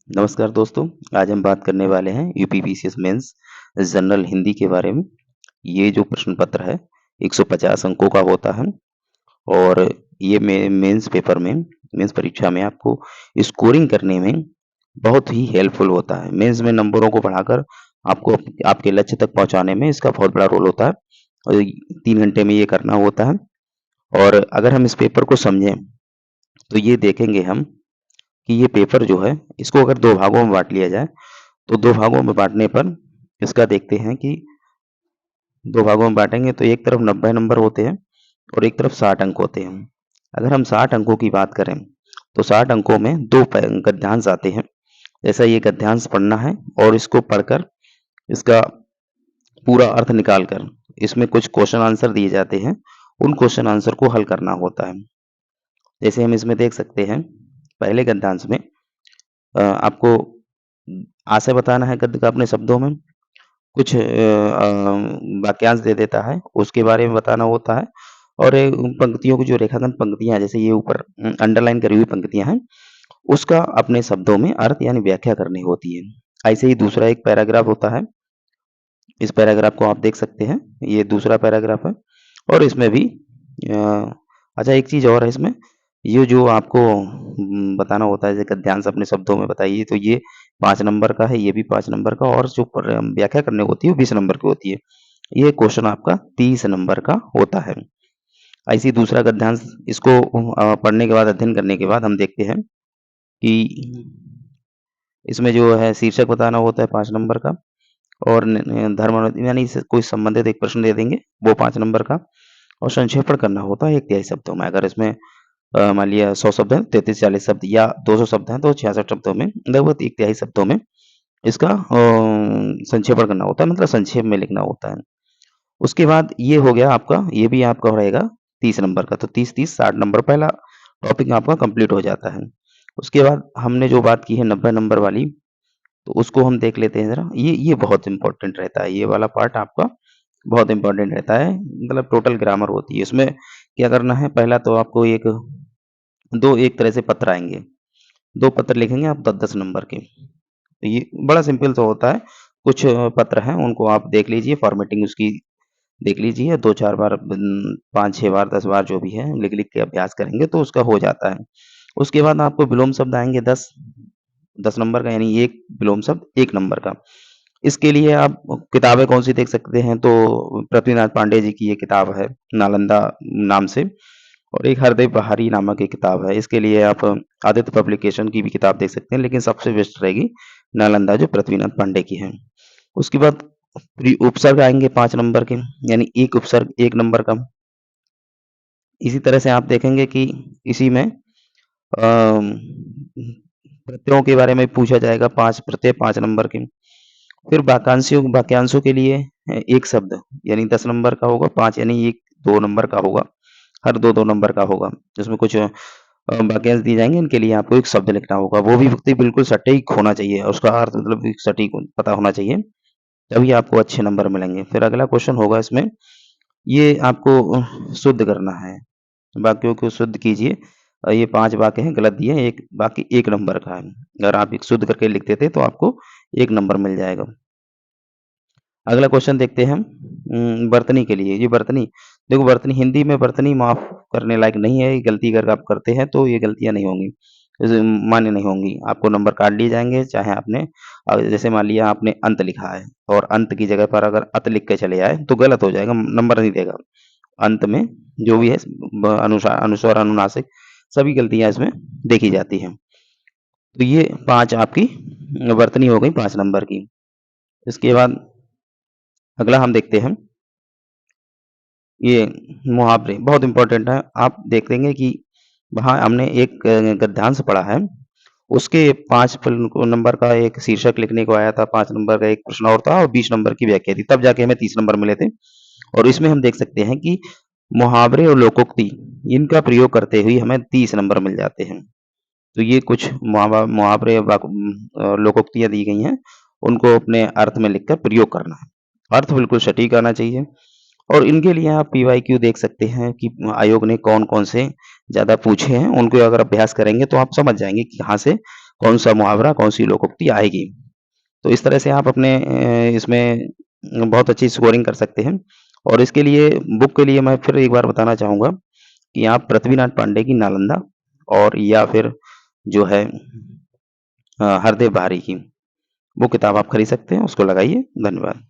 नमस्कार दोस्तों, आज हम बात करने वाले हैं यूपीपीसीएस मेंस जनरल हिंदी के बारे में। ये जो प्रश्न पत्र है 150 अंकों का होता है और ये मेंस पेपर में मेंस परीक्षा में आपको स्कोरिंग करने में बहुत ही हेल्पफुल होता है। मेंस में नंबरों को बढ़ाकर आपको आपके लक्ष्य तक पहुंचाने में इसका बहुत बड़ा रोल होता है और 3 घंटे में ये करना होता है। और अगर हम इस पेपर को समझें तो ये देखेंगे हम कि ये पेपर जो है इसको अगर 2 भागों में बाँट लिया जाए तो 2 भागों में बाँटने पर इसका देखते हैं कि 2 भागों में बाँटेंगे तो एक तरफ 90 नंबर होते हैं और एक तरफ 60 अंक होते हैं। अगर हम 60 अंकों की बात करें, तो 60 अंकों में 2 गद्यांश आते हैं। जैसा ये गद्यांश पढ़ना है और इसको पढ़कर इसका पूरा अर्थ निकाल कर इसमें कुछ क्वेश्चन आंसर दिए जाते हैं, उन क्वेश्चन आंसर को हल करना होता है। जैसे हम इसमें देख सकते हैं, पहले गद्यांश में आपको आशय बताना है गद्य का अपने शब्दों में। कुछ वाक्यांश दे देता है, उसके बारे में बताना होता है और उन पंक्तियों की जो रेखांकन पंक्तियाँ हैं, जैसे ये ऊपर अंडरलाइन करी हुई पंक्तियाँ हैं, उसका अपने शब्दों में अर्थ यानी व्याख्या करनी होती है। ऐसे ही दूसरा एक पैराग्राफ होता है, इस पैराग्राफ को आप देख सकते हैं, ये दूसरा पैराग्राफ है और इसमें भी अच्छा एक चीज़ और है इसमें, ये जो आपको बताना होता है जैसे गद्यांश अपने शब्दों में बताइए, तो ये 5 नंबर का है, ये भी 5 नंबर का और जो व्याख्या करनी होती है वो 20 नंबर की होती है। ये क्वेश्चन आपका 30 नंबर का होता है। ऐसे ही दूसरा गद्यांश इसको पढ़ने के बाद अध्ययन करने के बाद हम देखते हैं कि इसमें जो है शीर्षक बताना होता है 5 नंबर का और धर्म यानी इससे कोई संबंधित एक प्रश्न दे देंगे, वो 5 नंबर का और संक्षेपण करना होता है 1 तिहाई शब्दों में। अगर इसमें मान लिया 100 शब्द हैं, 33-40 शब्द या 200 शब्द हैं, तो 66 शब्दों में लगभग 1 तिहाई शब्दों में इसका संक्षेपण करना होता है, मतलब संक्षेप में लिखना होता है। उसके बाद ये हो गया आपका, ये भी आपका रहेगा 30 नंबर का, तो 30-30 60 नंबर पहला टॉपिक आपका कंप्लीट हो जाता है। उसके बाद हमने जो बात की है 90 नंबर वाली, तो उसको हम देख लेते हैं ज़रा। ये बहुत इम्पोर्टेंट रहता है, ये वाला पार्ट आपका बहुत इम्पोर्टेंट रहता है, मतलब टोटल ग्रामर होती है। इसमें क्या करना है, पहला तो आपको 2 एक तरह से पत्र आएँगे, 2 पत्र लिखेंगे आप 10-10 नंबर के। तो ये बड़ा सिंपल सा होता है, कुछ पत्र हैं उनको आप देख लीजिए, फॉर्मेटिंग उसकी देख लीजिए, 2-4 बार 5-6 बार 10 बार जो भी है लिख-लिख के अभ्यास करेंगे तो उसका हो जाता है। उसके बाद आपको विलोम शब्द आएँगे 10 नंबर का, यानी एक विलोम शब्द 1 नंबर का। इसके लिए आप किताबें कौन-सी देख सकते हैं, तो पृथ्वीनाथ पांडे जी की ये किताब है, नालंदा नाम से, और एक हरदेव बहारी नामक एक किताब है। इसके लिए आप आदित्य पब्लिकेशन की भी किताब देख सकते हैं, लेकिन सबसे बेस्ट रहेगी नालंदा जो पृथ्वीनाथ पांडे की है। उसके बाद उपसर्ग आएँगे 5 नंबर के, यानी एक उपसर्ग 1 नंबर का। इसी तरह से आप देखेंगे कि इसी में प्रत्ययों के बारे में पूछा जाएगा, 5 प्रत्यय 5 नंबर के। फिर वाक्यांशों के लिए 1 शब्द यानी 10 नंबर का होगा, 5 यानी 1 2 नंबर का होगा, हर 2-2 नंबर का होगा। जिसमें कुछ वाक्यांश दिए जाएँगे, इनके लिए आपको 1 शब्द लिखना होगा। वो भी व्यक्ति बिल्कुल सटीक होना चाहिए और उसका अर्थ मतलब एक सटीक पता होना चाहिए, तभी आपको अच्छे नंबर मिलेंगे। फिर अगला क्वेश्चन होगा इसमें, ये आपको शुद्ध करना है, वाक्यों को शुद्ध कीजिए। ये 5 वाक्य हैं, गलत दिए हैं, 1 वाक्य 1 नंबर का है। अगर आप एक शुद्ध करके लिख देते तो आपको 1 नंबर मिल जाएगा। अगला क्वेश्चन देखते हैं हम वर्तनी के लिए। ये वर्तनी, देखो वर्तनी हिंदी में वर्तनी माफ़ करने लायक नहीं है, ये गलती अगर आप करते हैं तो ये गलतियाँ नहीं होंगी, जैसे मान्य नहीं होंगी। आपको नंबर काट लिए जाएँगे, चाहे आपने जैसे मान लिया आपने अंत लिखा है और अंत की जगह पर अगर अत लिख के चले आए तो गलत हो जाएगा, नंबर नहीं देगा। अंत में जो भी है अनुस्वार, अनुनासिक सभी गलतियाँ इसमें देखी जाती हैं। तो ये 5 आपकी वर्तनी हो गई 5 नंबर की। इसके बाद अगला हम देखते हैं, ये मुहावरे बहुत इम्पोर्टेंट है। आप देख लेंगे कि वहाँ हमने एक गद्यांश पढ़ा है, उसके 5 नंबर का एक शीर्षक लिखने को आया था, 5 नंबर का एक प्रश्न और था और 20 नंबर की व्याख्या थी, तब जाके हमें 30 नंबर मिले थे। और इसमें हम देख सकते हैं कि मुहावरे और लोकोक्ति, इनका प्रयोग करते हुए हमें 30 नंबर मिल जाते हैं। तो ये कुछ मुहावरे लोकोक्तियाँ दी गई हैं, उनको अपने अर्थ में लिखकर प्रयोग करना है। अर्थ बिल्कुल सटीक आना चाहिए और इनके लिए आप पीवाईक्यू देख सकते हैं कि आयोग ने कौन-कौन से ज़्यादा पूछे हैं, उनको अगर अभ्यास करेंगे तो आप समझ जाएँगे कि कहाँ से कौन-सा मुहावरा, कौन-सी लोकोक्ति आएगी। तो इस तरह से आप अपने इसमें बहुत अच्छी स्कोरिंग कर सकते हैं और इसके लिए बुक के लिए मैं फिर एक बार बताना चाहूँगा कि आप पृथ्वीनाथ पांडे की नालंदा और या फिर जो है हरदेव बहारी की वो किताब आप खरीद सकते हैं, उसको लगाइए। धन्यवाद।